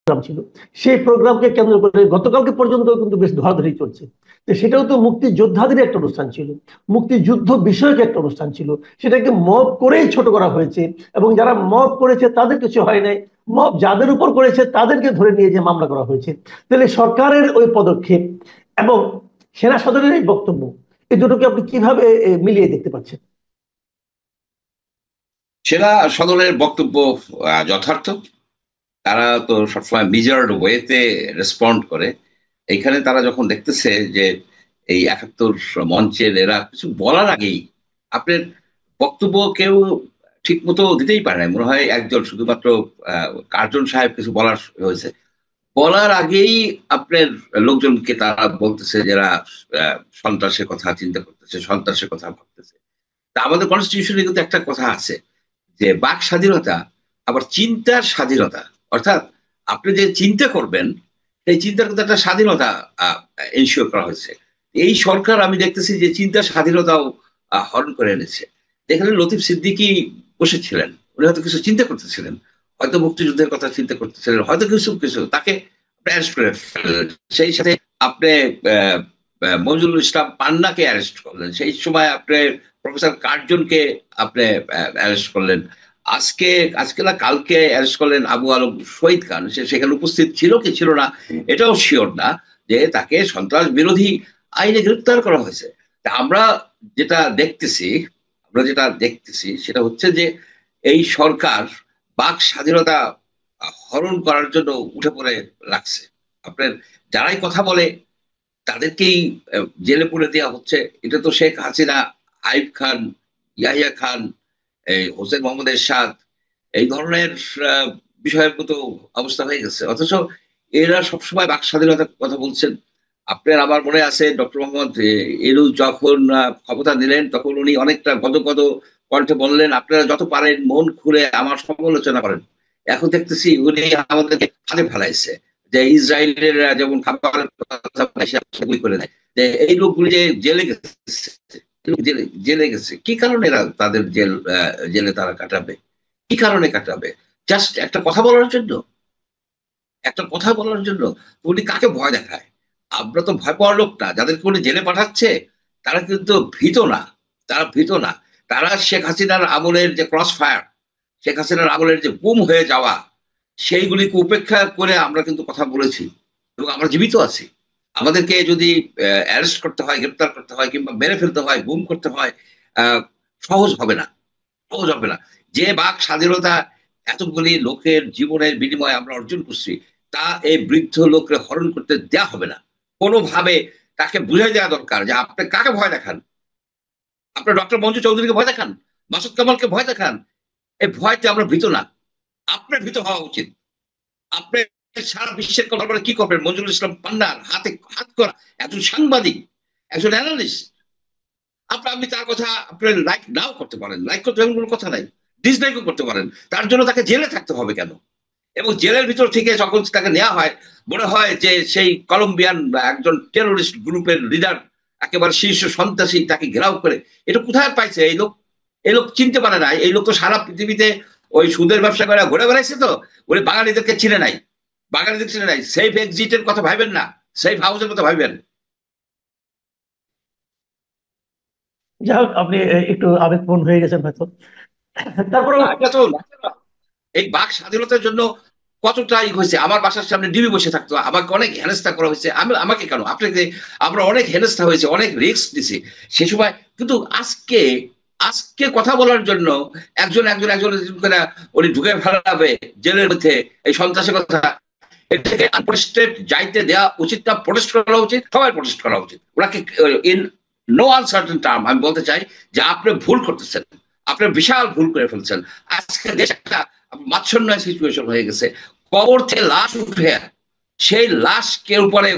Programme ছিল, সেই প্রোগ্রামকে কেন্দ্র করে গতকালকে পর্যন্ত কিন্তু বেশ ধরাধরি চলছে। তো সেটাও তো মুক্তিযোদ্ধাদের একটা অনুষ্ঠান ছিল, মুক্তিযুদ্ধ বিষয়ক একটা অনুষ্ঠান ছিল, সেটাকে মব করেই ছোট করা হয়েছে। এবং যারা মব করেছে তাদের কিছু হয় নাই, মব যাদের উপর করেছে তাদেরকে ধরে নিয়ে যে মামলা করা হয়েছে। তাহলে সরকারের ওই পদক্ষেপ এবং সেনা সদরের এই বক্তব্য, এই দুটোকে আপনি কিভাবে মিলিয়ে দেখতে পাচ্ছেন? সেনা সদরের বক্তব্য যথার্থ। তারা তো সবসময় মেজার্ড ওয়েতে রেসপন্ড করে। এইখানে তারা যখন দেখতেছে যে এই 71 মঞ্চের এরা কিছু বলার আগেই আপনার বক্তব্য কেউ ঠিক মতো দিতেই পারে না, মনে হয় একজন শুধুমাত্র কার্জন সাহেব কিছু বলার হয়েছে, বলার আগেই আপনার লোকজনকে তারা বলতেছে যারা সন্ত্রাসের কথা চিন্তা করতেছে, সন্ত্রাসের কথা ভাবতেছে। তা আমাদের কনস্টিটিউশনে কিন্তু একটা কথা আছে যে বাক স্বাধীনতা আবার চিন্তার স্বাধীনতা, অর্থাৎ আপনি যে চিন্তা করবেন এই চিন্তার কিন্তু একটা স্বাধীনতা এনশিওর করা হয়েছে। এই সরকার আমি দেখতেছি যে চিন্তার স্বাধীনতাও হরণ করে এনেছে। যেখানে লতিফ সিদ্দিকী বসেছিলেন, উনি হয়তো কিছু চিন্তা করতেছিলেন, হয়তো মুক্তিযুদ্ধের কথা চিন্তা করতেছিলেন, হয়তো কিছু কিছু তাকে অ্যারেস্ট করে ফেললেন। সেই সাথে আপনি মঞ্জুরুল ইসলাম পান্নাকে অ্যারেস্ট করলেন, সেই সময় আপনি প্রফেসর কার্জনকে আপনি অ্যারেস্ট করলেন। আজকে আজকে না কালকে অ্যারেস্ট করলেন আবু আলম শহীদ খান, সে সেখানে উপস্থিত ছিল কি ছিল না এটাও শিওর না, যে তাকে সন্ত্রাস বিরোধী আইনে গ্রেপ্তার করা হয়েছে। তা যেটা দেখতেছি আমরা যেটা দেখতেছি সেটা হচ্ছে যে এই সরকার বাক স্বাধীনতা হরণ করার জন্য উঠে পড়ে লাগছে। আপনার যারাই কথা বলে তাদেরকেই জেলে পুরে দেওয়া হচ্ছে। এটা তো শেখ হাসিনা, আইব খান, ইয়াহিয়া খান, এই হোসেন মোহাম্মদ এরশাদ, এই ধরনের বিষয়ের মতো অবস্থা হয়ে গেছে। অথচ এরা সবসময় বাক স্বাধীনতার কথা বলছেন। আপনার আমার মনে আছে ডক্টর মোহাম্মদ ইউনূস যখন ক্ষমতা নিলেন তখন উনি অনেকটা গদগদ কণ্ঠে বললেন আপনারা যত পারেন মন খুলে আমার সমালোচনা করেন। এখন দেখতেছি উনি আমাদেরকে ফাঁদে ফেলাইছে, যে ইসরায়েলের যেমন খাবারের কথা গুলি করে দেয়, যে এই লোকগুলি যে জেলে গেছে, জেলে জেলে গেছে কি কারণে এরা তাদের জেলে তারা কাটাবে, কি কারণে কাটাবে? জাস্ট একটা কথা বলার জন্য, একটা কথা বলার জন্য। উনি কাকে ভয় দেখায়? আমরা তো ভয় পাওয়ার লোক না, যাদেরকে উনি জেলে পাঠাচ্ছে তারা কিন্তু ভীত না, তারা ভীত না। তারা শেখ হাসিনার আমলের যে ক্রস ফায়ার, শেখ হাসিনার আমলের যে গুম হয়ে যাওয়া, সেইগুলিকে উপেক্ষা করে আমরা কিন্তু কথা বলেছি এবং আমরা জীবিত আছি। আমাদেরকে যদি অ্যারেস্ট করতে হয়, গ্রেপ্তার করতে হয়, কিংবা মেরে ফেলতে হয়, গুম করতে হয়, আহ সহজ হবে না, সহজ হবে না। যে বাক স্বাধীনতা এতগুলি লোকের জীবনের বিনিময়ে আমরা অর্জন করছি, তা এই বৃদ্ধ লোককে হরণ করতে দেওয়া হবে না কোনোভাবে। তাকে বুঝাই দেওয়া দরকার যে আপনি কাকে ভয় দেখান। আপনার ডক্টর মঞ্জু চৌধুরীকে ভয় দেখান, মাসুদ কামালকে ভয় দেখান, এই ভয়তে আমরা ভীত না। আপনার ভীত হওয়া উচিত। আপনি সারা বিশ্বের কথা কি করবেন? মঞ্জুরুল ইসলাম পান্নার হাতে হাত করা একজন সাংবাদিক, একজন অ্যানালিস্ট, আপনি তার কথা আপনার লাইক নাও করতে পারেন, লাইক করতে এমন কোনো কথা নাই, ডিসলাইকও করতে পারেন, তার জন্য তাকে জেলে থাকতে হবে কেন? এবং জেলের ভিতর থেকে যখন তাকে নেওয়া হয় মনে হয় যে সেই কলম্বিয়ান একজন টেরোরিস্ট গ্রুপের লিডার, একেবারে শীর্ষ সন্ত্রাসী, তাকে ঘেরাও করে। এটা কোথায় পাইছে এই লোক? এই লোক চিনতে পারে না। এই লোক তো সারা পৃথিবীতে ওই সুদের ব্যবসা করে ঘুরে বেড়াইছে, তো ওই বাঙালিদেরকে চিনে নাই, বাঙালিদের চিনে নাই। সেফ এক্সিটের কথা ভাবেন না, সেফ হাউসের কথা ভাবেন। যাই হোক, আপনি একটু আবেগপ্রবণ হয়ে গেছেন হয়তো। তারপরেও এটা তো এই বাক স্বাধীনতার জন্য কতটা হয়েছে। আমার বাসার সামনে ডিবি বসে থাকতো, আমাকে অনেক হেনস্থা করা হয়েছে। আমাকে কেন, আপনাকে, আমরা অনেক হেনস্থা হয়েছে, অনেক রিস্ক দিছি সে সময়। কিন্তু আজকে আজকে কথা বলার জন্য একজন একজন একজন করে উনি ঢুকে ফেলাবে জেলের মধ্যে এই সন্ত্রাসের কথা। এটাকে আনপ্রোটেস্টেড যাইতে দেওয়া উচিত না, প্রোটেস্ট করা উচিত, সবাই প্রোটেস্ট করা উচিত। ওনাকে ইন নো আনসার্টেন টার্ম আমি বলতে চাই যে আপনি ভুল করতেছেন, আপনি বিশাল ভুল করে ফেলছেন। আজকে দেশ একটা মাচ্ছন্ন সিচুয়েশন হয়ে গেছে। কবর থেকে লাশ উঠে সেই লাশকে উপরে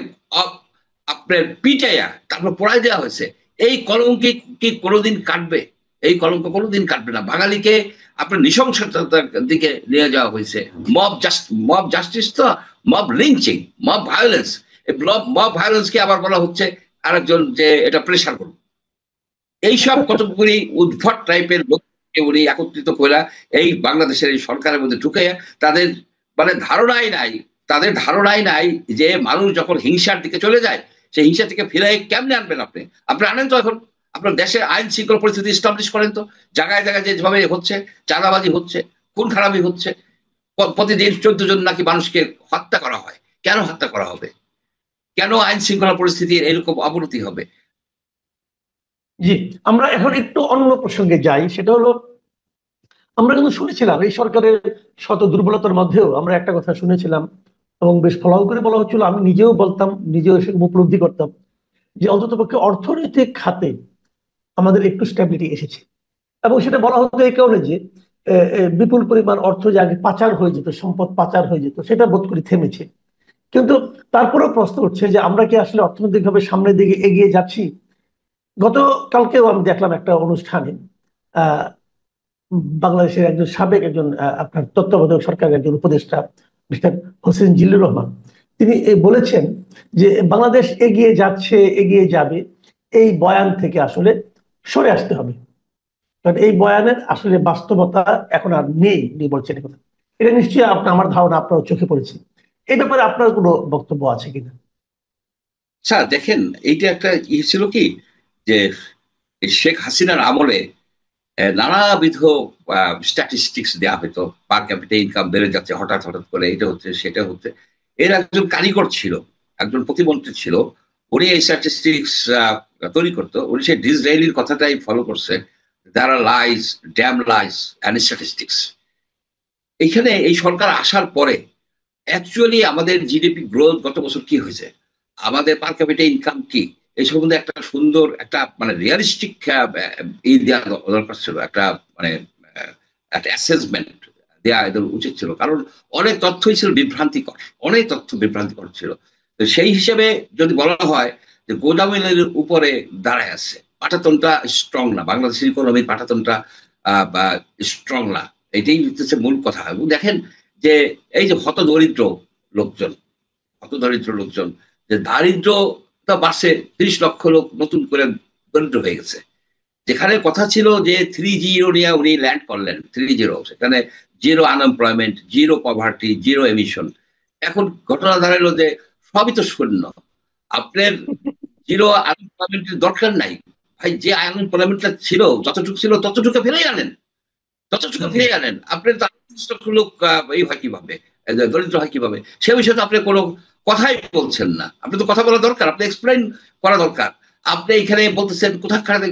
আপনার পিটাইয়া তারপর পোড়াই দেওয়া হয়েছে। এই কলঙ্ক কি কোনোদিন কাটবে? এই কলঙ্ক কোনোদিন কাটবে না। বাঙালিকে আপনার নৃশংসতার দিকে নিয়ে যাওয়া হয়েছে। মব জাস্টিস তো mob lynching, mob violence. Mob ভায়োলেন্সকে আবার বলা হচ্ছে আরেকজন যে এটা প্রেশার করুন। এইসব কতগুলি উদ্ভট টাইপের লোককে উনি একত্রিত করে এই বাংলাদেশের এই সরকারের মধ্যে ঢুকে তাদের মানে ধারণাই নাই তাদের ধারণাই নাই যে মানুষ যখন হিংসার দিকে চলে যায় সেই হিংসা থেকে ফিরে কেমনে আনবেন আপনি। আপনি আনেন তো এখন আপনার দেশে আইন শৃঙ্খলা পরিস্থিতি এস্টাবলিশ করেন তো। জায়গায় জায়গায় যেভাবে হচ্ছে, চাঁদাবাজি হচ্ছে, খুন খারাপি হচ্ছে, প্রতিদিন 14 জন নাকি মানুষকে হত্যা করা হয়, কেন হত্যা করা হবে? কেন আইন শৃঙ্খলা পরিস্থিতির এরকম অবনতি হবে? জি, আমরা এখন একটু অন্য প্রসঙ্গে যাই। সেটা হলো, আমরা কিন্তু শুনেছিলাম এই সরকারের শত দুর্বলতার মধ্যেও আমরা একটা কথা শুনেছিলাম এবং বেশ ফলাও করে বলা হচ্ছিল, আমি নিজেও বলতাম, নিজেও এসে উপলব্ধি করতাম, যে অন্ততপক্ষে অর্থনৈতিক খাতে আমাদের একটু স্ট্যাবিলিটি এসেছে। এবং সেটা বলা হতো এই কারণে যে বিপুল পরিমাণ অর্থ যে আগে পাচার হয়ে যেত, সম্পদ পাচার হয়ে যেত, সেটা বোধ করি থেমেছে। কিন্তু তারপরেও প্রশ্ন উঠছে যে আমরা কি আসলে অর্থনৈতিকভাবে সামনের দিকে এগিয়ে যাচ্ছি? গতকালকেও আমি দেখলাম একটা অনুষ্ঠানে আহ বাংলাদেশের একজন সাবেক একজন আপনার তত্ত্বাবধায়ক সরকারের একজন উপদেষ্টা মিস্টার হোসেন জিল্লুর রহমান, তিনি বলেছেন যে বাংলাদেশ এগিয়ে যাচ্ছে, এগিয়ে যাবে, এই বয়ান থেকে আসলে সরে আসতে হবে। কারণ এই বয়ানের আসলে বাস্তবতা এখন আর নেই, উনি বলছেন কথা। এটা নিশ্চয়ই আপনার, আমার ধারণা আপনার চোখে পড়েছে। এই ব্যাপারে আপনার কোনো বক্তব্য আছে কিনা? স্যার দেখেন, এইটা একটা ছিল কি যে শেখ হাসিনার আমলে নানাবিধ স্ট্যাটিস্টিক্স দেওয়া হতো, পার ক্যাপিটা ইনকাম বেড়ে যাচ্ছে হঠাৎ হঠাৎ করে, এটা হচ্ছে সেটা হচ্ছে। এর একজন কারিগর ছিল, একজন প্রতিমন্ত্রী ছিল, উনি এই স্ট্যাটিস্টিক্স তৈরি করতো। উনি সেই ডিসরায়েলির কথাটাই ফলো করছে, there are lies, damn lies and statistics. এইখানে এই সরকার আসার পরে অ্যাকচুয়ালি আমাদের জিডিপি গ্রোথ গত বছর কি হয়েছে, আমাদের পার ক্যাপিটা ইনকাম কি, এই সম্বন্ধে একটা সুন্দর একটা মানে রিয়ালিস্টিক দেওয়া দরকার ছিল, একটা মানে একটা অ্যাসেসমেন্ট দেওয়া এদের উচিত ছিল। কারণ অনেক তথ্যই ছিল বিভ্রান্তিকর, অনেক তথ্য বিভ্রান্তিকর ছিল। তো সেই হিসেবে যদি বলা হয় যে গোদামিলের উপরে দাঁড়ায় আছে, পাটাতনটা স্ট্রং না, বাংলাদেশের ইকোনমির পাটাতনটা স্ট্রং না, এটাই হচ্ছে মূল কথা। এবং দেখেন যে এই যে হতদরিদ্র লোকজন, হতদরিদ্র লোকজন, যে দারিদ্রতা বাড়ছে, 30 লক্ষ লোক নতুন করে দরিদ্র হয়ে গেছে। যেখানে কথা ছিল যে 3-0 নিয়ে উনি ল্যান্ড করলেন, 3-0, সেখানে zero unemployment, zero poverty, zero emission. এখন ঘটনা দাঁড়ালো যে সবই তো শূন্য। আপনার জিরো আনএমপ্লয়মেন্টের দরকার নাই ভাই, যে আনএমপ্লয়মেন্টটা ছিল যতটুকু ছিল ততটুকু ফিরে আনেন, যতটুকু ফিরে আনেন। আপনার লোক এই হয় কিভাবে, দরিদ্র হয় কিভাবে, সে বিষয়ে তো আপনি কোনো কথাই বলছেন না। আপনি তো কথা বলা দরকার, আপনি এক্সপ্লেইন করা দরকার। আপনি এখানে বলতেছেন কোথাকার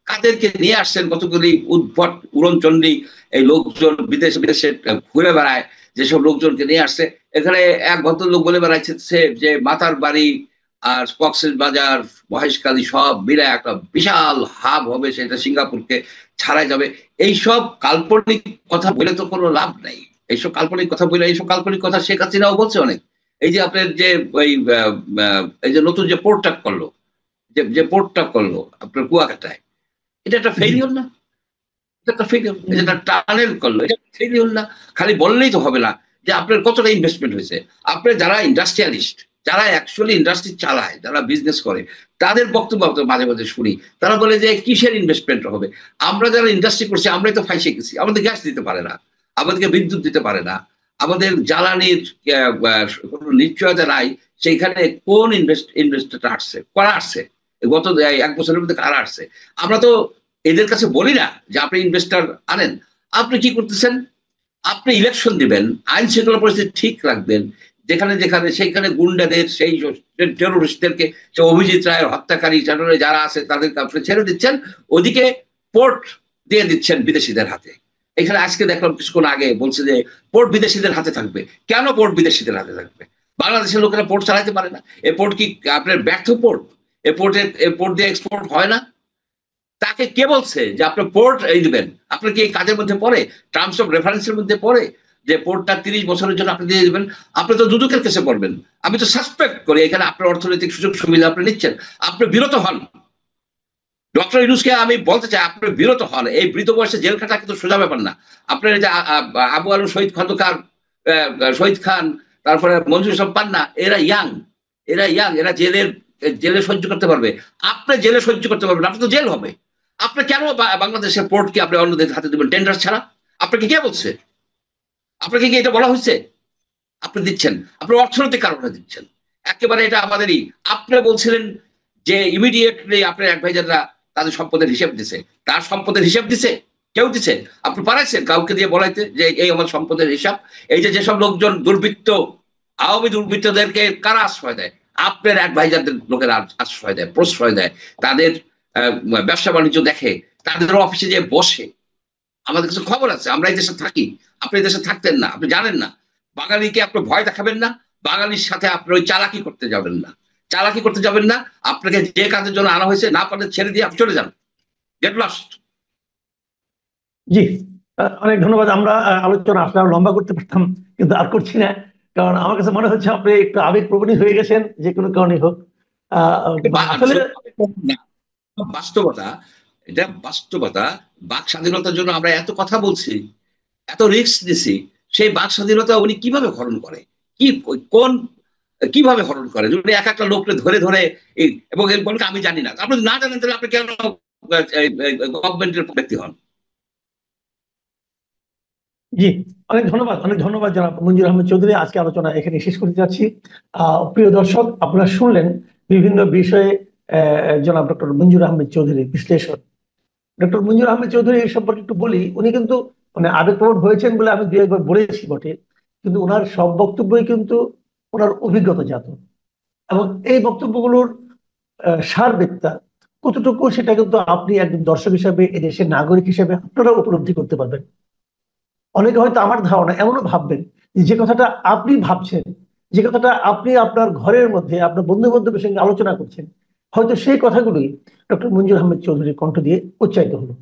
কাদেরকে নিয়ে আসছেন, কতগুলি উদ্ভট উড়নচণ্ডী এই লোকজন বিদেশে বিদেশে ঘুরে বেড়ায়, যেসব লোকজনকে নিয়ে আসছে। এখানে এক ভদ্রলোক বলে বেড়াচ্ছে যে মাতার বাড়ি আর কক্সেস বাজার, মহেশখালী সব মিলে একটা বিশাল হাব হবে, সেটা সিঙ্গাপুরকে ছাড়াই যাবে। এইসব কাল্পনিক কথা বলে তো কোনো লাভ নাই। এইসব কাল্পনিক কথা বলে, এইসব কাল্পনিক কথা শেখ হাসিনাও বলছে অনেক। এই যে আপনার যে ওই এই যে নতুন যে পোর্টটা করলো, যে পোর্টটা করলো আপনার কুয়াকাটায়, এটা একটা জি, ফেলিওর না? এটা একটা ফেলিওর। এই যে একটা টানেল করলো, এটা ফেলিওর না? খালি বললেই তো হবে না যে আপনার কতটা ইনভেস্টমেন্ট হয়েছে। আপনার যারা ইন্ডাস্ট্রিয়ালিস্ট, যারা অ্যাকচুয়ালি ইন্ডাস্ট্রি চালায়, যারা বিজনেস করে, তাদের বক্তব্য মাঝে মাঝে শুনি। তারা বলে যে কিসের ইনভেস্টমেন্ট হবে, আমরা যারা ইন্ডাস্ট্রি করছি আমরাই তো ফাইসে গেছি। আমাদের গ্যাস দিতে পারে না, আমাদেরকে বিদ্যুৎ দিতে পারে না, আমাদের জ্বালানির কোনো নিশ্চয়তা নাই। সেইখানে কোন ইনভেস্টটা আসছে, কারা আসছে, গত 1 বছরের মধ্যে কারা আসছে? আমরা তো এদের কাছে বলি না যে আপনি ইনভেস্টর আনেন। আপনি কি করতেছেন? আপনি ইলেকশন দিবেন, আইন শৃঙ্খলা পরিস্থিতি ঠিক রাখবেন, যেখানে যেখানে সেইখানে গুন্ডাদের, সেই টেরোরিস্টদেরকে, সে অভিজিৎ রায়ের হত্যাকারী যারা আছে তাদেরকে আপনি ছেড়ে দিচ্ছেন, ওদিকে পোর্ট দিয়ে দিচ্ছেন বিদেশিদের হাতে। এখানে আজকে দেখলাম কিছুক্ষণ আগে বলছে যে পোর্ট বিদেশিদের হাতে থাকবে। কেন পোর্ট বিদেশিদের হাতে থাকবে? বাংলাদেশের লোকেরা পোর্ট চালাতে পারে না? এ পোর্ট কি আপনার ব্যর্থ পোর্ট? এ পোর্ট দিয়ে এক্সপোর্ট হয় না? তাকে কে বলছে যে আপনি পোর্ট এই দিবেন? আপনার কি এই কাজের মধ্যে পড়ে, টার্মস অফ রেফারেন্সের মধ্যে পড়ে যে পোর্টটা 30 বছরের জন্য আপনি দিয়ে দিবেন? আপনি তো দুদকের কেসে পড়বেন। আমি তো সাসপেক্ট করি এখানে আপনার অর্থনৈতিক সুযোগ সুবিধা আপনি নিচ্ছেন। আপনি বিরত হন। ডক্টর ইউনূসকে আমি বলতে চাই, আপনি বিরত হন। এই বৃদ্ধ বয়সে জেল খাটা কিন্তু সোজা ব্যাপার না। আপনার এই যে আবু আলম শহীদ খন্দকার, শহীদ খান, তারপরে মঞ্জুর সব পান্না, এরা ইয়াং, এরা জেলে সহ্য করতে পারবে। আপনি জেলে সহ্য করতে পারবেন, আপনি তো জেল হবে। আপনি কেন বাংলাদেশের পোর্টকে আপনি অন্যদের হাতে দেবেন টেন্ডার ছাড়া? আপনাকে কে বলছে? আপনাকে কি এটা বলা হয়েছে? আপনি দিচ্ছেন, আপনার অর্থনৈতিক কারণে দিচ্ছেন, একেবারে এটা আমাদেরই। আপনি বলছিলেন যে ইমিডিয়েটলি আপনার অ্যাডভাইজাররা তাদের সম্পদের হিসাব দিছে, তার সম্পদের হিসাব দিছে? কেউ দিছে? আপনি পারাইছেন কাউকে দিয়ে বলাইতে যে এই আমার সম্পদের হিসাব? এই যে যেসব লোকজন দুর্বৃত্ত, আওয়ামী দুর্বৃত্তদেরকে কারা আশ্রয় দেয়? আপনার অ্যাডভাইজারদের লোকেরা আশ্রয় দেয়, প্রশ্রয় দেয়, তাদের ব্যবসা বাণিজ্য দেখে, তাদের অফিসে যে বসে। আমাদের কাছে খবর আছে, আমরা এই দেশে থাকি, আপনি এই দেশে থাকতেন না, আপনি জানেন না। বাঙালিকে আপনি ভয় দেখাবেন না, বাঙালির সাথে আপনি ওই চালাকি করতে যাবেন না, চালাকি করতে যাবেন না। আপনাকে যে কাজের জন্য আনা হয়েছে, না পারলে ছেড়ে দিয়ে আপনি চলে যান, গেট লস্ট। জি, অনেক ধন্যবাদ। আমরা আলোচনা আসলে আরো লম্বা করতে পারতাম, কিন্তু আর করছি না, কারণ আমার কাছে মনে হচ্ছে আপনি একটু আবেগপ্রবণী হয়ে গেছেন, যে কোনো কারণে হোক। আসলে বাস্তবতা, এটা বাস্তবতা। বাক স্বাধীনতার জন্য আমরা এত কথা বলছি, এত রিস্ক দিছি, সেই বাক স্বাধীনতা উনি কিভাবে হরণ করে? কি, কোন, কিভাবে হরণ করে? উনি এক একটা লোককে ধরে ধরে এবং বলকে আমি জানি না। আপনি না জানেন তাহলে আপনি কেন গভর্নমেন্টের ব্যক্তি হন? জি, অনেক ধন্যবাদ, অনেক ধন্যবাদ জনাব মঞ্জুর আহমেদ চৌধুরী। আজকে আলোচনা এখানে শেষ করতে যাচ্ছি। প্রিয় দর্শক, আপনারা শুনলেন বিভিন্ন বিষয়ে জনাব ডক্টর মঞ্জুর আহমেদ চৌধুরীর বিশ্লেষণ। ডক্টর মঞ্জুর আহমেদ চৌধুরী এই সম্পর্কে একটু বলি। উনি কিন্তু মানে আবেগপ্রবণ হয়েছেন বলে আমি দু একবার বলেছি বটে, কিন্তু ওনার সব বক্তব্যই কিন্তু ওনার অভিজ্ঞতাজাত, এবং এই বক্তব্যগুলোর সারবেত্তা কতটুকু সেটা কিন্তু আপনি একজন দর্শক হিসাবে, এদেশের নাগরিক হিসেবে আপনারা উপলব্ধি করতে পারবেন। অনেকে হয়তো আমার ধারণা এমনও ভাববেন যে কথাটা আপনি ভাবছেন, যে কথাটা আপনি আপনার ঘরের মধ্যে আপনার বন্ধু বান্ধবের সঙ্গে আলোচনা করছেন, হয়তো সেই কথাগুলোই ডক্টর মঞ্জুর আহমেদ চৌধুরীর কণ্ঠ দিয়ে উচ্চারিত হলো।